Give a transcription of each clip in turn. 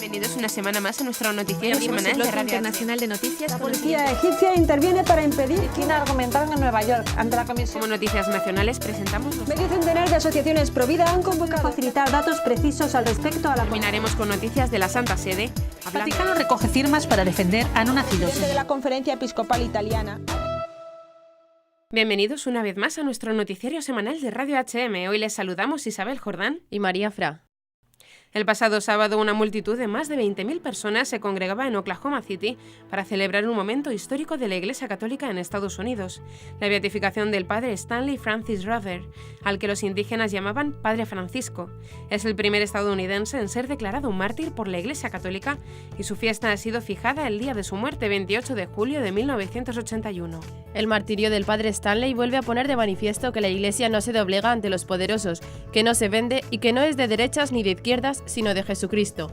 Bienvenidos una semana más a nuestro noticiero semanal de Radio Internacional de Noticias. La policía egipcia interviene para impedir que argumentaron en Nueva York ante la comisión. Como noticias nacionales presentamos Medio centenar de asociaciones pro vida han convocado a facilitar datos precisos al respecto a la... Terminaremos con noticias de la Santa Sede. El Vaticano recoge firmas para defender a no nacidos. de la Conferencia Episcopal Italiana. Bienvenidos una vez más a nuestro noticiero semanal de Radio HM. Hoy les saludamos Isabel Jordán y María Fra. El pasado sábado, una multitud de más de 20.000 personas se congregaba en Oklahoma City para celebrar un momento histórico de la Iglesia Católica en Estados Unidos, la beatificación del padre Stanley Francis Ruther, al que los indígenas llamaban Padre Francisco. Es el primer estadounidense en ser declarado un mártir por la Iglesia Católica y su fiesta ha sido fijada el día de su muerte, 28 de julio de 1981. El martirio del padre Stanley vuelve a poner de manifiesto que la Iglesia no se doblega ante los poderosos, que no se vende y que no es de derechas ni de izquierdas, sino de Jesucristo.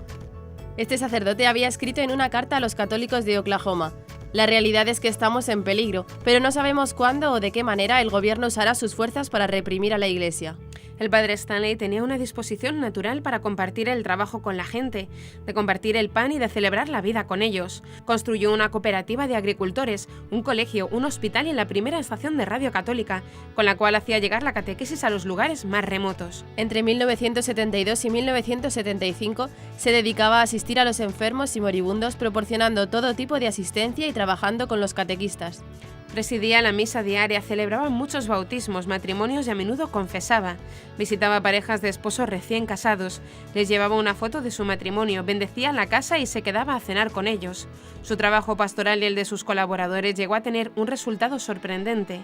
Este sacerdote había escrito en una carta a los católicos de Oklahoma: la realidad es que estamos en peligro, pero no sabemos cuándo o de qué manera el gobierno usará sus fuerzas para reprimir a la Iglesia. El padre Stanley tenía una disposición natural para compartir el trabajo con la gente, de compartir el pan y de celebrar la vida con ellos. Construyó una cooperativa de agricultores, un colegio, un hospital y la primera estación de radio católica, con la cual hacía llegar la catequesis a los lugares más remotos. Entre 1972 y 1975 se dedicaba a asistir a los enfermos y moribundos, proporcionando todo tipo de asistencia y trabajando con los catequistas. Presidía la misa diaria, celebraba muchos bautismos, matrimonios y a menudo confesaba. Visitaba parejas de esposos recién casados, les llevaba una foto de su matrimonio, bendecía la casa y se quedaba a cenar con ellos. Su trabajo pastoral y el de sus colaboradores llegó a tener un resultado sorprendente.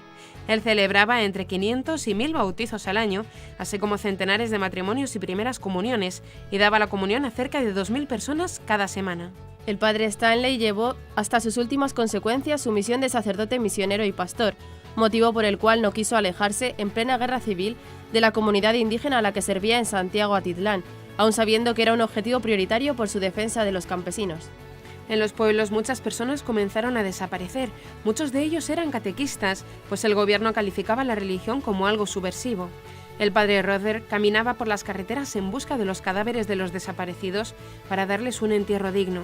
Él celebraba entre 500 y 1000 bautizos al año, así como centenares de matrimonios y primeras comuniones, y daba la comunión a cerca de 2000 personas cada semana. El padre Stanley llevó hasta sus últimas consecuencias su misión de sacerdote misionero y pastor, motivo por el cual no quiso alejarse, en plena guerra civil, de la comunidad indígena a la que servía en Santiago Atitlán, aun sabiendo que era un objetivo prioritario por su defensa de los campesinos. En los pueblos muchas personas comenzaron a desaparecer. Muchos de ellos eran catequistas, pues el gobierno calificaba la religión como algo subversivo. El padre Ruther caminaba por las carreteras en busca de los cadáveres de los desaparecidos para darles un entierro digno.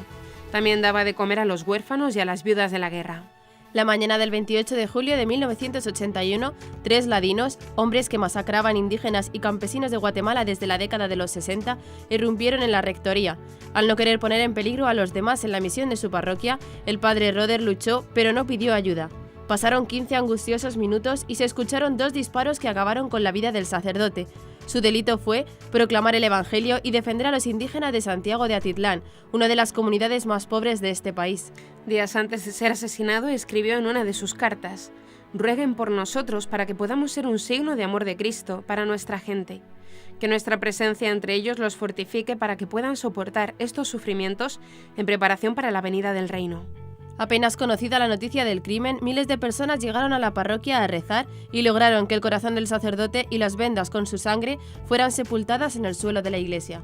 También daba de comer a los huérfanos y a las viudas de la guerra. La mañana del 28 de julio de 1981, 3 ladinos, hombres que masacraban indígenas y campesinos de Guatemala desde la década de los 60, irrumpieron en la rectoría. Al no querer poner en peligro a los demás en la misión de su parroquia, el padre Ruther luchó, pero no pidió ayuda. Pasaron 15 angustiosos minutos y se escucharon 2 disparos que acabaron con la vida del sacerdote. Su delito fue proclamar el Evangelio y defender a los indígenas de Santiago de Atitlán, una de las comunidades más pobres de este país. Días antes de ser asesinado, escribió en una de sus cartas: «Rueguen por nosotros para que podamos ser un signo de amor de Cristo para nuestra gente. Que nuestra presencia entre ellos los fortifique para que puedan soportar estos sufrimientos en preparación para la venida del reino». Apenas conocida la noticia del crimen, miles de personas llegaron a la parroquia a rezar y lograron que el corazón del sacerdote y las vendas con su sangre fueran sepultadas en el suelo de la iglesia.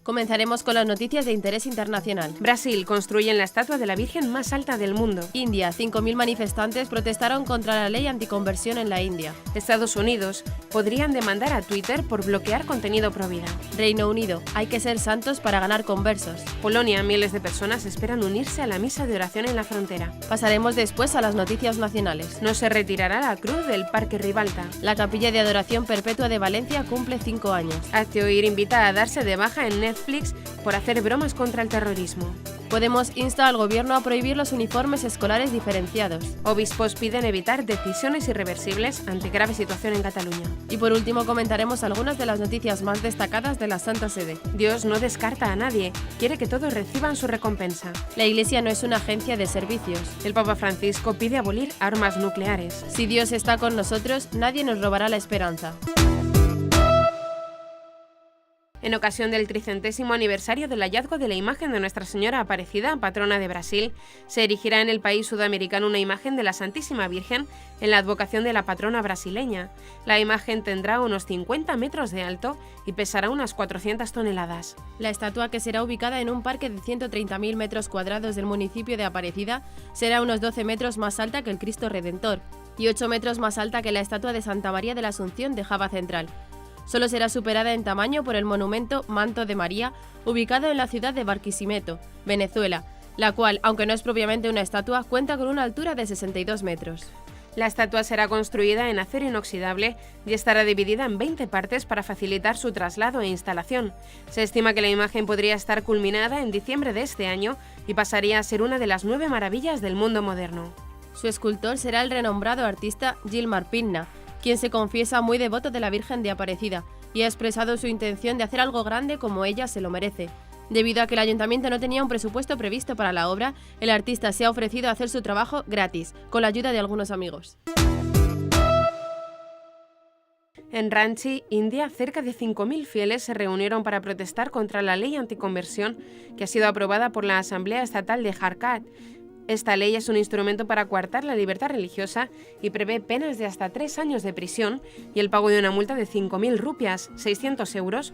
Comenzaremos con las noticias de interés internacional. Brasil construyen la estatua de la Virgen más alta del mundo. India, 5.000 manifestantes protestaron contra la ley anticonversión en la India. Estados Unidos podrían demandar a Twitter por bloquear contenido pro vida. Reino Unido, hay que ser santos para ganar conversos. Polonia, miles de personas esperan unirse a la misa de oración en la frontera. Pasaremos después a las noticias nacionales. No se retirará la cruz del Parque Ribalta. La Capilla de Adoración Perpetua de Valencia cumple 5 años. Hazte Oír invita a darse de baja en Netflix por hacer bromas contra el terrorismo. Podemos insta al gobierno a prohibir los uniformes escolares diferenciados. Obispos piden evitar decisiones irreversibles ante grave situación en Cataluña. Y por último comentaremos algunas de las noticias más destacadas de la Santa Sede. Dios no descarta a nadie, quiere que todos reciban su recompensa. La Iglesia no es una agencia de servicios. El Papa Francisco pide abolir armas nucleares. Si Dios está con nosotros, nadie nos robará la esperanza. En ocasión del 300º aniversario del hallazgo de la imagen de Nuestra Señora Aparecida, patrona de Brasil, se erigirá en el país sudamericano una imagen de la Santísima Virgen en la advocación de la patrona brasileña. La imagen tendrá unos 50 metros de alto y pesará unas 400 toneladas. La estatua, que será ubicada en un parque de 130.000 metros cuadrados del municipio de Aparecida, será unos 12 metros más alta que el Cristo Redentor y 8 metros más alta que la estatua de Santa María de la Asunción de Java Central. Solo será superada en tamaño por el monumento Manto de María, ubicado en la ciudad de Barquisimeto, Venezuela, la cual, aunque no es propiamente una estatua, cuenta con una altura de 62 metros. La estatua será construida en acero inoxidable y estará dividida en 20 partes para facilitar su traslado e instalación. Se estima que la imagen podría estar culminada en diciembre de este año y pasaría a ser una de las 9 maravillas del mundo moderno. Su escultor será el renombrado artista Gilmar Pinna, quien se confiesa muy devoto de la Virgen de Aparecida y ha expresado su intención de hacer algo grande como ella se lo merece. Debido a que el ayuntamiento no tenía un presupuesto previsto para la obra, el artista se ha ofrecido a hacer su trabajo gratis, con la ayuda de algunos amigos. En Ranchi, India, cerca de 5.000 fieles se reunieron para protestar contra la ley anticonversión que ha sido aprobada por la Asamblea Estatal de Jharkhand. Esta ley es un instrumento para coartar la libertad religiosa y prevé penas de hasta 3 años de prisión y el pago de una multa de 5.000 rupias, 600 euros,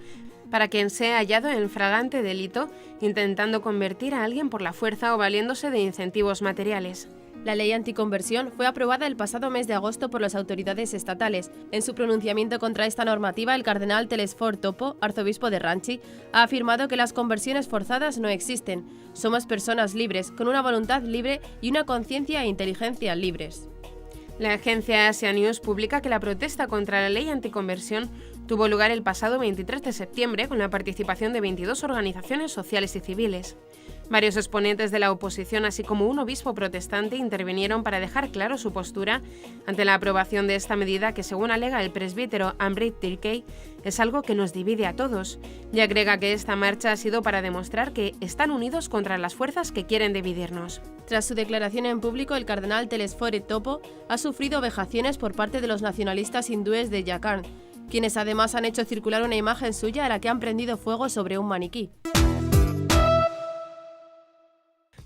para quien sea hallado en flagrante delito intentando convertir a alguien por la fuerza o valiéndose de incentivos materiales. La ley anticonversión fue aprobada el pasado mes de agosto por las autoridades estatales. En su pronunciamiento contra esta normativa, el cardenal Telesfor Topo, arzobispo de Ranchi, ha afirmado que las conversiones forzadas no existen. Somos personas libres, con una voluntad libre y una conciencia e inteligencia libres. La agencia Asia News publica que la protesta contra la ley anticonversión tuvo lugar el pasado 23 de septiembre con la participación de 22 organizaciones sociales y civiles. Varios exponentes de la oposición, así como un obispo protestante, intervinieron para dejar claro su postura ante la aprobación de esta medida que, según alega el presbítero Amrit Tirkey, es algo que nos divide a todos, y agrega que esta marcha ha sido para demostrar que están unidos contra las fuerzas que quieren dividirnos. Tras su declaración en público, el cardenal Telesfor Topo ha sufrido vejaciones por parte de los nacionalistas hindúes de Jharkhand, quienes además han hecho circular una imagen suya a la que han prendido fuego sobre un maniquí.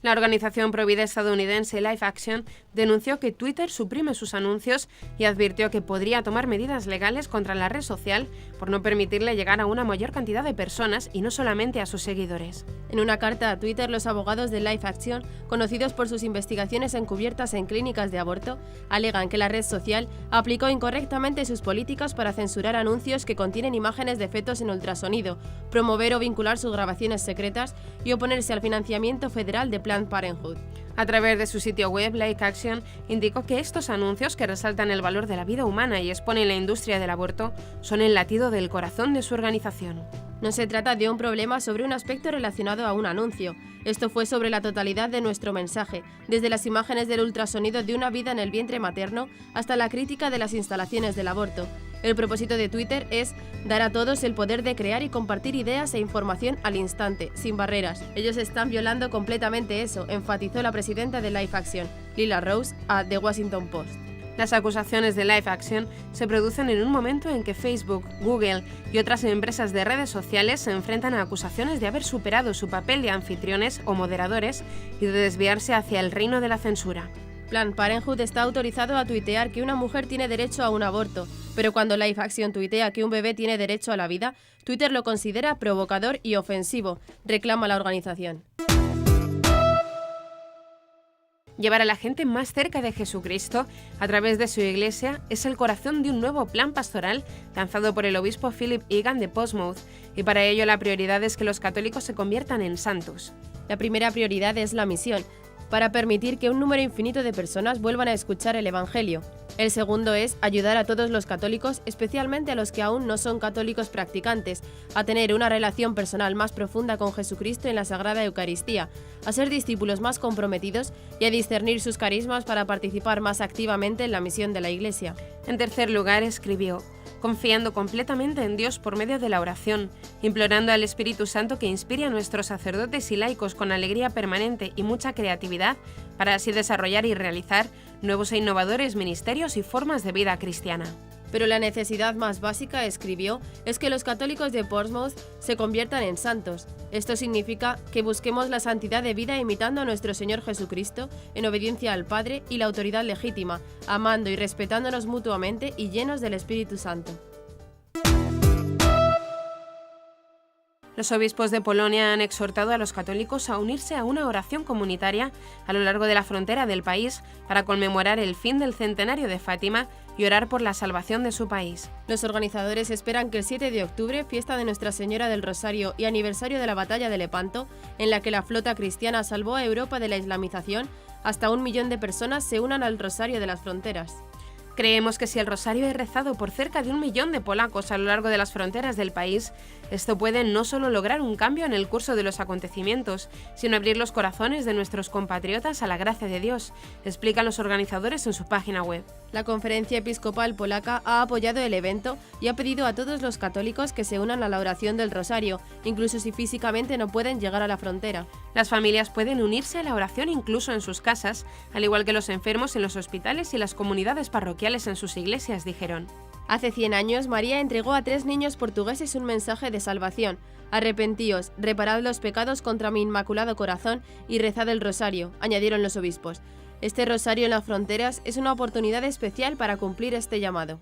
La organización provida estadounidense Live Action denunció que Twitter suprime sus anuncios y advirtió que podría tomar medidas legales contra la red social por no permitirle llegar a una mayor cantidad de personas y no solamente a sus seguidores. En una carta a Twitter, los abogados de Live Action, conocidos por sus investigaciones encubiertas en clínicas de aborto, alegan que la red social aplicó incorrectamente sus políticas para censurar anuncios que contienen imágenes de fetos en ultrasonido, promover o vincular sus grabaciones secretas y oponerse al financiamiento federal de Planned Parenthood. A través de su sitio web, Live Action indicó que estos anuncios, que resaltan el valor de la vida humana y exponen la industria del aborto, son el latido del corazón de su organización. No se trata de un problema sobre un aspecto relacionado a un anuncio. Esto fue sobre la totalidad de nuestro mensaje, desde las imágenes del ultrasonido de una vida en el vientre materno hasta la crítica de las instalaciones del aborto. El propósito de Twitter es dar a todos el poder de crear y compartir ideas e información al instante, sin barreras. Ellos están violando completamente eso, enfatizó la presidenta de Live Action, Lila Rose, a The Washington Post. Las acusaciones de Live Action se producen en un momento en que Facebook, Google y otras empresas de redes sociales se enfrentan a acusaciones de haber superado su papel de anfitriones o moderadores y de desviarse hacia el reino de la censura. Planned Parenthood está autorizado a tuitear que una mujer tiene derecho a un aborto, pero cuando Live Action tuitea que un bebé tiene derecho a la vida, Twitter lo considera provocador y ofensivo, reclama la organización. Llevar a la gente más cerca de Jesucristo a través de su iglesia es el corazón de un nuevo plan pastoral lanzado por el obispo Philip Egan de Portsmouth, y para ello la prioridad es que los católicos se conviertan en santos. La primera prioridad es la misión, para permitir que un número infinito de personas vuelvan a escuchar el Evangelio. El segundo es ayudar a todos los católicos, especialmente a los que aún no son católicos practicantes, a tener una relación personal más profunda con Jesucristo en la Sagrada Eucaristía, a ser discípulos más comprometidos y a discernir sus carismas para participar más activamente en la misión de la Iglesia. En tercer lugar, escribió: confiando completamente en Dios por medio de la oración, implorando al Espíritu Santo que inspire a nuestros sacerdotes y laicos con alegría permanente y mucha creatividad para así desarrollar y realizar nuevos e innovadores ministerios y formas de vida cristiana. Pero la necesidad más básica, escribió, es que los católicos de Portsmouth se conviertan en santos. Esto significa que busquemos la santidad de vida imitando a nuestro Señor Jesucristo, en obediencia al Padre y la autoridad legítima, amando y respetándonos mutuamente y llenos del Espíritu Santo. Los obispos de Polonia han exhortado a los católicos a unirse a una oración comunitaria a lo largo de la frontera del país para conmemorar el fin del centenario de Fátima y orar por la salvación de su país. Los organizadores esperan que el 7 de octubre, fiesta de Nuestra Señora del Rosario y aniversario de la batalla de Lepanto, en la que la flota cristiana salvó a Europa de la islamización, hasta 1 millón de personas se unan al Rosario de las Fronteras. Creemos que si el rosario es rezado por cerca de 1 millón de polacos a lo largo de las fronteras del país, esto puede no solo lograr un cambio en el curso de los acontecimientos, sino abrir los corazones de nuestros compatriotas a la gracia de Dios, explican los organizadores en su página web. La Conferencia Episcopal Polaca ha apoyado el evento y ha pedido a todos los católicos que se unan a la oración del rosario, incluso si físicamente no pueden llegar a la frontera. Las familias pueden unirse a la oración incluso en sus casas, al igual que los enfermos en los hospitales y las comunidades parroquiales en sus iglesias, dijeron. Hace 100 años, María entregó a 3 niños portugueses un mensaje de salvación. Arrepentíos, reparad los pecados contra mi inmaculado corazón y rezad el rosario, añadieron los obispos. Este rosario en las fronteras es una oportunidad especial para cumplir este llamado.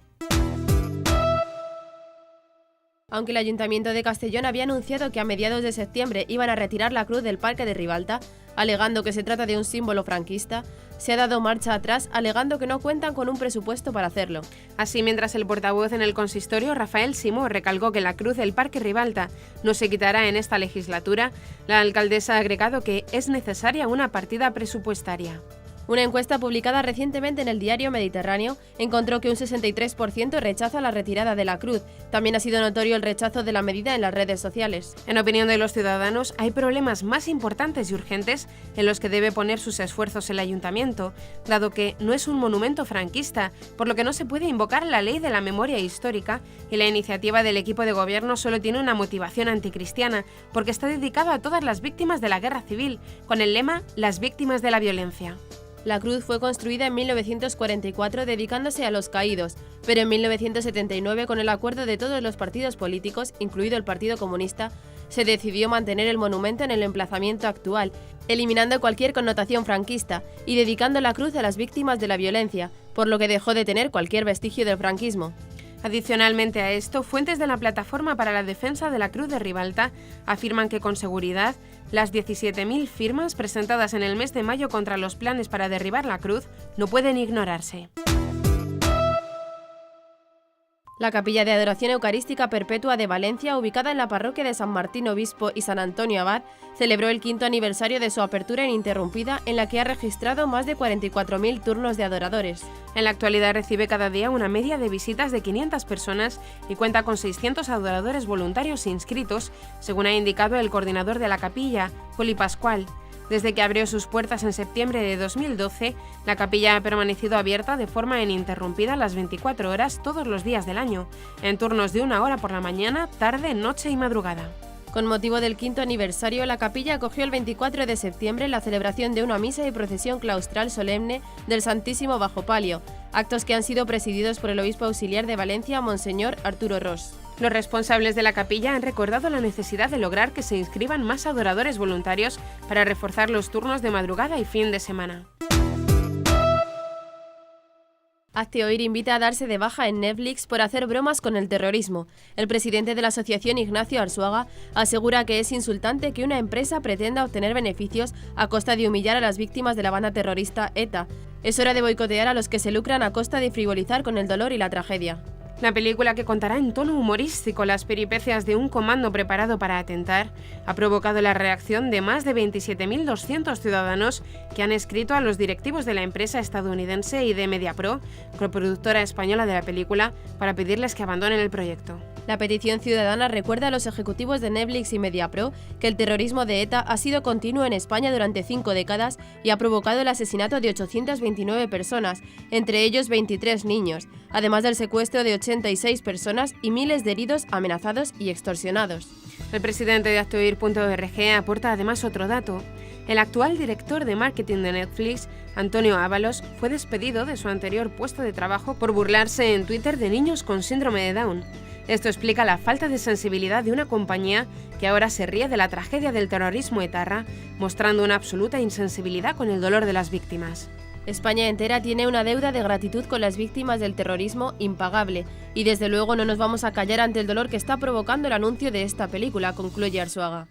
Aunque el Ayuntamiento de Castellón había anunciado que a mediados de septiembre iban a retirar la cruz del Parque de Ribalta, alegando que se trata de un símbolo franquista, se ha dado marcha atrás alegando que no cuentan con un presupuesto para hacerlo. Así, mientras el portavoz en el consistorio, Rafael Simó, recalcó que la cruz del Parque Ribalta no se quitará en esta legislatura, la alcaldesa ha agregado que es necesaria una partida presupuestaria. Una encuesta publicada recientemente en el diario Mediterráneo encontró que un 63% rechaza la retirada de la cruz. También ha sido notorio el rechazo de la medida en las redes sociales. En opinión de los ciudadanos, hay problemas más importantes y urgentes en los que debe poner sus esfuerzos el ayuntamiento, dado que no es un monumento franquista, por lo que no se puede invocar la ley de la memoria histórica, y la iniciativa del equipo de gobierno solo tiene una motivación anticristiana, porque está dedicada a todas las víctimas de la guerra civil, con el lema «Las víctimas de la violencia». La cruz fue construida en 1944 dedicándose a los caídos, pero en 1979, con el acuerdo de todos los partidos políticos, incluido el Partido Comunista, se decidió mantener el monumento en el emplazamiento actual, eliminando cualquier connotación franquista y dedicando la cruz a las víctimas de la violencia, por lo que dejó de tener cualquier vestigio del franquismo. Adicionalmente a esto, fuentes de la Plataforma para la Defensa de la Cruz de Ribalta afirman que con seguridad las 17.000 firmas presentadas en el mes de mayo contra los planes para derribar la cruz no pueden ignorarse. La Capilla de Adoración Eucarística Perpetua de Valencia, ubicada en la parroquia de San Martín Obispo y San Antonio Abad, celebró el 5º aniversario de su apertura ininterrumpida, en la que ha registrado más de 44.000 turnos de adoradores. En la actualidad recibe cada día una media de visitas de 500 personas y cuenta con 600 adoradores voluntarios inscritos, según ha indicado el coordinador de la capilla, Juli Pascual. Desde que abrió sus puertas en septiembre de 2012, la capilla ha permanecido abierta de forma ininterrumpida las 24 horas todos los días del año, en turnos de 1 hora por la mañana, tarde, noche y madrugada. Con motivo del 5º aniversario, la capilla acogió el 24 de septiembre la celebración de una misa y procesión claustral solemne del Santísimo Bajo Palio, actos que han sido presididos por el obispo auxiliar de Valencia, Monseñor Arturo Ros. Los responsables de la capilla han recordado la necesidad de lograr que se inscriban más adoradores voluntarios para reforzar los turnos de madrugada y fin de semana. Hazte Oír invita a darse de baja en Netflix por hacer bromas con el terrorismo. El presidente de la asociación, Ignacio Arzuaga, asegura que es insultante que una empresa pretenda obtener beneficios a costa de humillar a las víctimas de la banda terrorista ETA. Es hora de boicotear a los que se lucran a costa de frivolizar con el dolor y la tragedia. La película, que contará en tono humorístico las peripecias de un comando preparado para atentar, ha provocado la reacción de más de 27.200 ciudadanos que han escrito a los directivos de la empresa estadounidense y de Mediapro, coproductora española de la película, para pedirles que abandonen el proyecto. La petición ciudadana recuerda a los ejecutivos de Netflix y Mediapro que el terrorismo de ETA ha sido continuo en España durante 5 décadas y ha provocado el asesinato de 829 personas, entre ellos 23 niños, además del secuestro de 86 personas y miles de heridos, amenazados y extorsionados. El presidente de hazteoir.org aporta además otro dato. El actual director de marketing de Netflix, Antonio Ábalos, fue despedido de su anterior puesto de trabajo por burlarse en Twitter de niños con síndrome de Down. Esto explica la falta de sensibilidad de una compañía que ahora se ríe de la tragedia del terrorismo etarra, mostrando una absoluta insensibilidad con el dolor de las víctimas. España entera tiene una deuda de gratitud con las víctimas del terrorismo impagable, y desde luego no nos vamos a callar ante el dolor que está provocando el anuncio de esta película, concluye Arzuaga.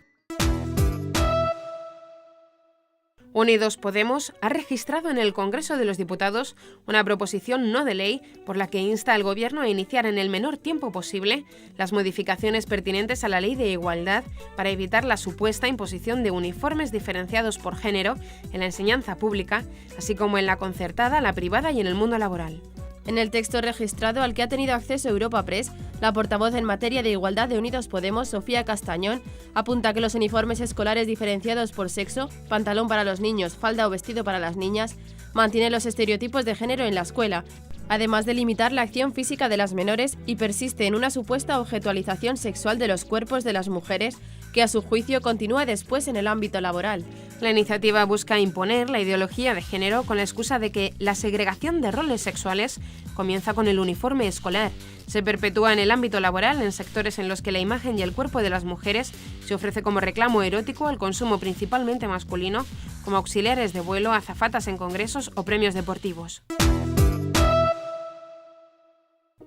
Unidos Podemos ha registrado en el Congreso de los Diputados una proposición no de ley por la que insta al Gobierno a iniciar en el menor tiempo posible las modificaciones pertinentes a la Ley de Igualdad para evitar la supuesta imposición de uniformes diferenciados por género en la enseñanza pública, así como en la concertada, la privada y en el mundo laboral. En el texto registrado al que ha tenido acceso Europa Press, la portavoz en materia de igualdad de Unidos Podemos, Sofía Castañón, apunta que los uniformes escolares diferenciados por sexo, pantalón para los niños, falda o vestido para las niñas, mantienen los estereotipos de género en la escuela, además de limitar la acción física de las menores, y persiste en una supuesta objetualización sexual de los cuerpos de las mujeres, que a su juicio continúa después en el ámbito laboral. La iniciativa busca imponer la ideología de género con la excusa de que la segregación de roles sexuales comienza con el uniforme escolar, se perpetúa en el ámbito laboral en sectores en los que la imagen y el cuerpo de las mujeres se ofrece como reclamo erótico al consumo principalmente masculino, como auxiliares de vuelo, azafatas en congresos o premios deportivos.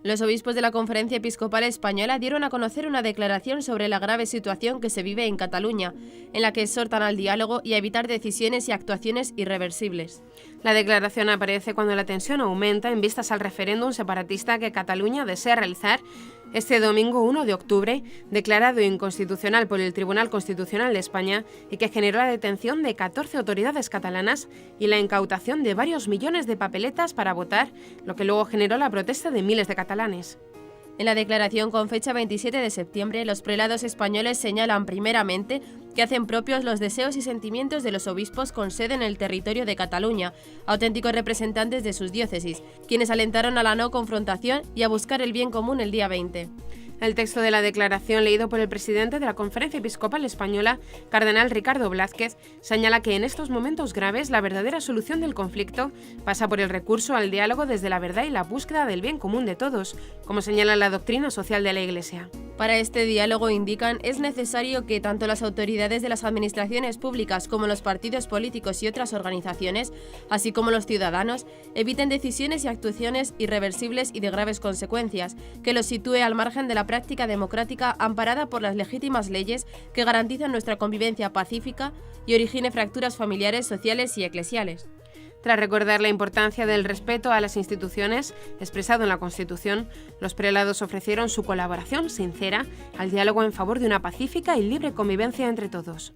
Los obispos de la Conferencia Episcopal Española dieron a conocer una declaración sobre la grave situación que se vive en Cataluña, en la que exhortan al diálogo y a evitar decisiones y actuaciones irreversibles. La declaración aparece cuando la tensión aumenta en vistas al referéndum separatista que Cataluña desea realizar este domingo 1 de octubre, declarado inconstitucional por el Tribunal Constitucional de España y que generó la detención de 14 autoridades catalanas y la incautación de varios millones de papeletas para votar, lo que luego generó la protesta de miles de catalanes. En la declaración con fecha 27 de septiembre, los prelados españoles señalan primeramente que hacen propios los deseos y sentimientos de los obispos con sede en el territorio de Cataluña, auténticos representantes de sus diócesis, quienes alentaron a la no confrontación y a buscar el bien común el día 20. El texto de la declaración, leído por el presidente de la Conferencia Episcopal Española, cardenal Ricardo Blázquez, señala que en estos momentos graves la verdadera solución del conflicto pasa por el recurso al diálogo desde la verdad y la búsqueda del bien común de todos, como señala la doctrina social de la Iglesia. Para este diálogo, indican, es necesario que tanto las autoridades de las administraciones públicas como los partidos políticos y otras organizaciones, así como los ciudadanos, eviten decisiones y actuaciones irreversibles y de graves consecuencias, que los sitúe al margen de la práctica democrática amparada por las legítimas leyes que garantizan nuestra convivencia pacífica y origine fracturas familiares, sociales y eclesiales. Tras recordar la importancia del respeto a las instituciones expresado en la Constitución, los prelados ofrecieron su colaboración sincera al diálogo en favor de una pacífica y libre convivencia entre todos.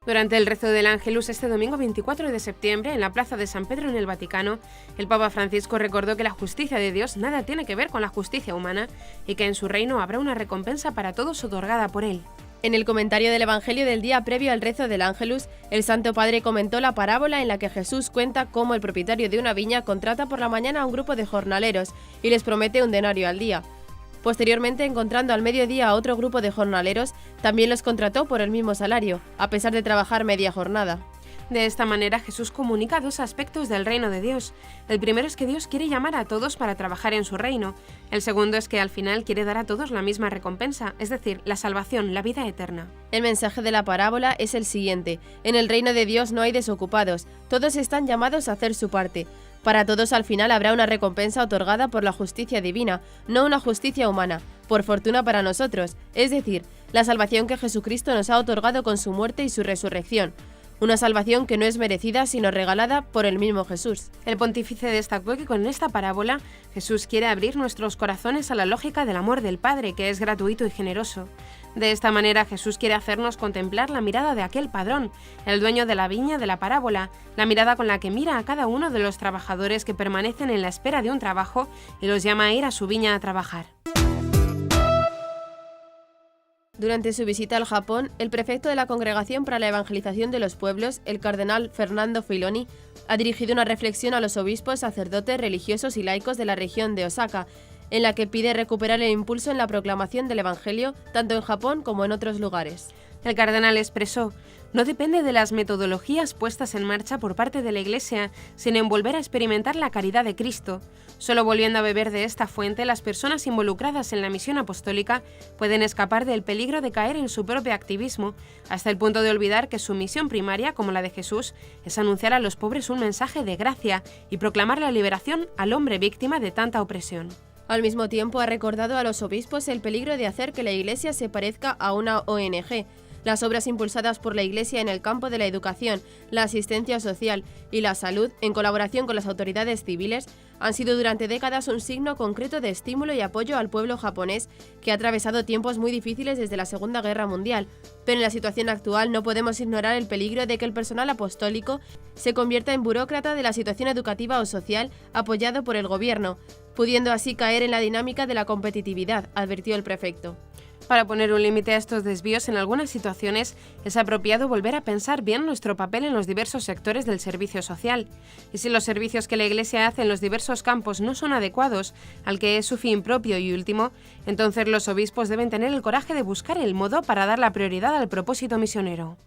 Durante el rezo del Ángelus este domingo 24 de septiembre en la Plaza de San Pedro en el Vaticano, el Papa Francisco recordó que la justicia de Dios nada tiene que ver con la justicia humana y que en su reino habrá una recompensa para todos otorgada por él. En el comentario del Evangelio del día previo al rezo del Ángelus, el Santo Padre comentó la parábola en la que Jesús cuenta cómo el propietario de una viña contrata por la mañana a un grupo de jornaleros y les promete un denario al día. Posteriormente, encontrando al mediodía a otro grupo de jornaleros, también los contrató por el mismo salario, a pesar de trabajar media jornada. De esta manera, Jesús comunica dos aspectos del reino de Dios. El primero es que Dios quiere llamar a todos para trabajar en su reino. El segundo es que al final quiere dar a todos la misma recompensa, es decir, la salvación, la vida eterna. El mensaje de la parábola es el siguiente: en el reino de Dios no hay desocupados, todos están llamados a hacer su parte. Para todos al final habrá una recompensa otorgada por la justicia divina, no una justicia humana, por fortuna para nosotros, es decir, la salvación que Jesucristo nos ha otorgado con su muerte y su resurrección. Una salvación que no es merecida, sino regalada por el mismo Jesús. El pontífice destacó que con esta parábola Jesús quiere abrir nuestros corazones a la lógica del amor del Padre, que es gratuito y generoso. De esta manera Jesús quiere hacernos contemplar la mirada de aquel padrón, el dueño de la viña de la parábola, la mirada con la que mira a cada uno de los trabajadores que permanecen en la espera de un trabajo y los llama a ir a su viña a trabajar. Durante su visita al Japón, el prefecto de la Congregación para la Evangelización de los Pueblos, el cardenal Fernando Filoni, ha dirigido una reflexión a los obispos, sacerdotes, religiosos y laicos de la región de Osaka, en la que pide recuperar el impulso en la proclamación del Evangelio tanto en Japón como en otros lugares. El cardenal expresó: no depende de las metodologías puestas en marcha por parte de la Iglesia, sino en volver a experimentar la caridad de Cristo. Solo volviendo a beber de esta fuente, las personas involucradas en la misión apostólica pueden escapar del peligro de caer en su propio activismo, hasta el punto de olvidar que su misión primaria, como la de Jesús, es anunciar a los pobres un mensaje de gracia y proclamar la liberación al hombre víctima de tanta opresión. Al mismo tiempo, ha recordado a los obispos el peligro de hacer que la Iglesia se parezca a una ONG. Las obras impulsadas por la Iglesia en el campo de la educación, la asistencia social y la salud, en colaboración con las autoridades civiles, han sido durante décadas un signo concreto de estímulo y apoyo al pueblo japonés, que ha atravesado tiempos muy difíciles desde la Segunda Guerra Mundial. Pero en la situación actual no podemos ignorar el peligro de que el personal apostólico se convierta en burócrata de la situación educativa o social apoyado por el gobierno, pudiendo así caer en la dinámica de la competitividad, advirtió el prefecto. Para poner un límite a estos desvíos en algunas situaciones, es apropiado volver a pensar bien nuestro papel en los diversos sectores del servicio social. Y si los servicios que la Iglesia hace en los diversos campos no son adecuados al que es su fin propio y último, entonces los obispos deben tener el coraje de buscar el modo para dar la prioridad al propósito misionero.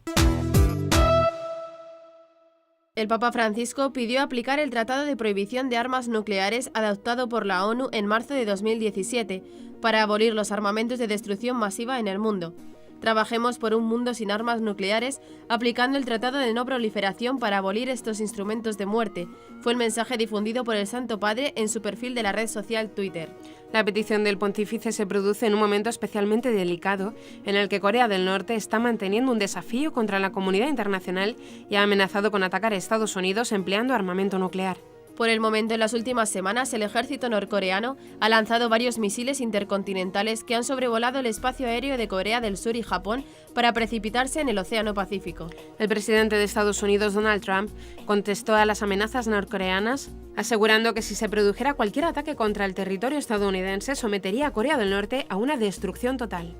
El Papa Francisco pidió aplicar el Tratado de Prohibición de Armas Nucleares adoptado por la ONU en marzo de 2017 para abolir los armamentos de destrucción masiva en el mundo. Trabajemos por un mundo sin armas nucleares, aplicando el Tratado de No Proliferación para abolir estos instrumentos de muerte, fue el mensaje difundido por el Santo Padre en su perfil de la red social Twitter. La petición del pontífice se produce en un momento especialmente delicado, en el que Corea del Norte está manteniendo un desafío contra la comunidad internacional y ha amenazado con atacar a Estados Unidos empleando armamento nuclear. Por el momento, en las últimas semanas, el ejército norcoreano ha lanzado varios misiles intercontinentales que han sobrevolado el espacio aéreo de Corea del Sur y Japón para precipitarse en el Océano Pacífico. El presidente de Estados Unidos, Donald Trump, contestó a las amenazas norcoreanas, asegurando que si se produjera cualquier ataque contra el territorio estadounidense, sometería a Corea del Norte a una destrucción total.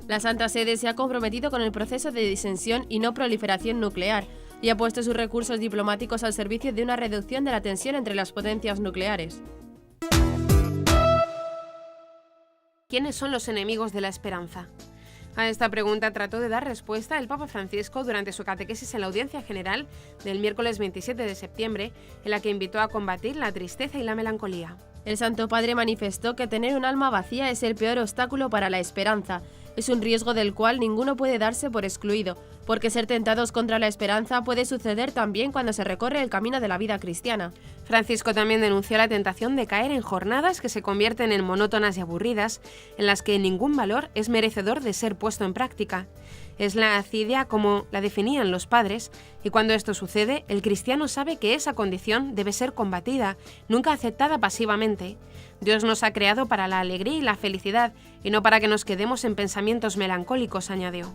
La Santa Sede se ha comprometido con el proceso de disensión y no proliferación nuclear, y ha puesto sus recursos diplomáticos al servicio de una reducción de la tensión entre las potencias nucleares. ¿Quiénes son los enemigos de la esperanza? A esta pregunta trató de dar respuesta el Papa Francisco durante su catequesis en la audiencia general del miércoles 27 de septiembre, en la que invitó a combatir la tristeza y la melancolía. El Santo Padre manifestó que tener un alma vacía es el peor obstáculo para la esperanza. Es un riesgo del cual ninguno puede darse por excluido, porque ser tentados contra la esperanza puede suceder también cuando se recorre el camino de la vida cristiana. Francisco también denunció la tentación de caer en jornadas que se convierten en monótonas y aburridas, en las que ningún valor es merecedor de ser puesto en práctica. Es la acidia como la definían los padres, y cuando esto sucede, el cristiano sabe que esa condición debe ser combatida, nunca aceptada pasivamente. Dios nos ha creado para la alegría y la felicidad, y no para que nos quedemos en pensamientos melancólicos, añadió.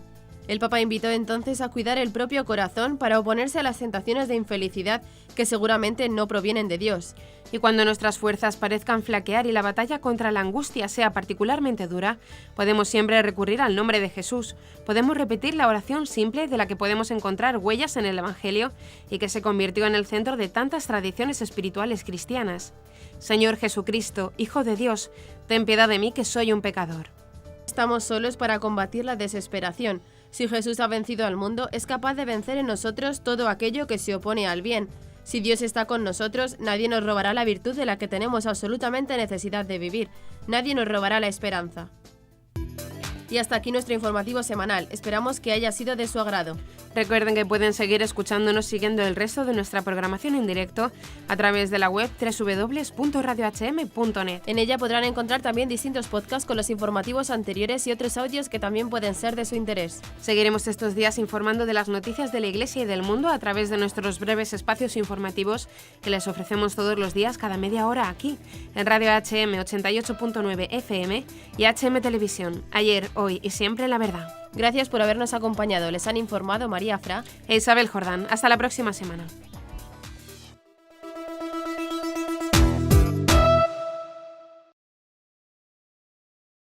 El Papa invitó entonces a cuidar el propio corazón para oponerse a las tentaciones de infelicidad que seguramente no provienen de Dios. Y cuando nuestras fuerzas parezcan flaquear y la batalla contra la angustia sea particularmente dura, podemos siempre recurrir al nombre de Jesús. Podemos repetir la oración simple de la que podemos encontrar huellas en el Evangelio y que se convirtió en el centro de tantas tradiciones espirituales cristianas. Señor Jesucristo, Hijo de Dios, ten piedad de mí que soy un pecador. Estamos solos para combatir la desesperación. Si Jesús ha vencido al mundo, es capaz de vencer en nosotros todo aquello que se opone al bien. Si Dios está con nosotros, nadie nos robará la virtud de la que tenemos absolutamente necesidad de vivir. Nadie nos robará la esperanza. Y hasta aquí nuestro informativo semanal. Esperamos que haya sido de su agrado. Recuerden que pueden seguir escuchándonos siguiendo el resto de nuestra programación en directo a través de la web www.radiohm.net. En ella podrán encontrar también distintos podcasts con los informativos anteriores y otros audios que también pueden ser de su interés. Seguiremos estos días informando de las noticias de la Iglesia y del mundo a través de nuestros breves espacios informativos que les ofrecemos todos los días cada media hora aquí, en Radio HM 88.9 FM y HM Televisión. Ayer, hoy y siempre la verdad. Gracias por habernos acompañado. Les han informado María Fra e Isabel Jordán. Hasta la próxima semana.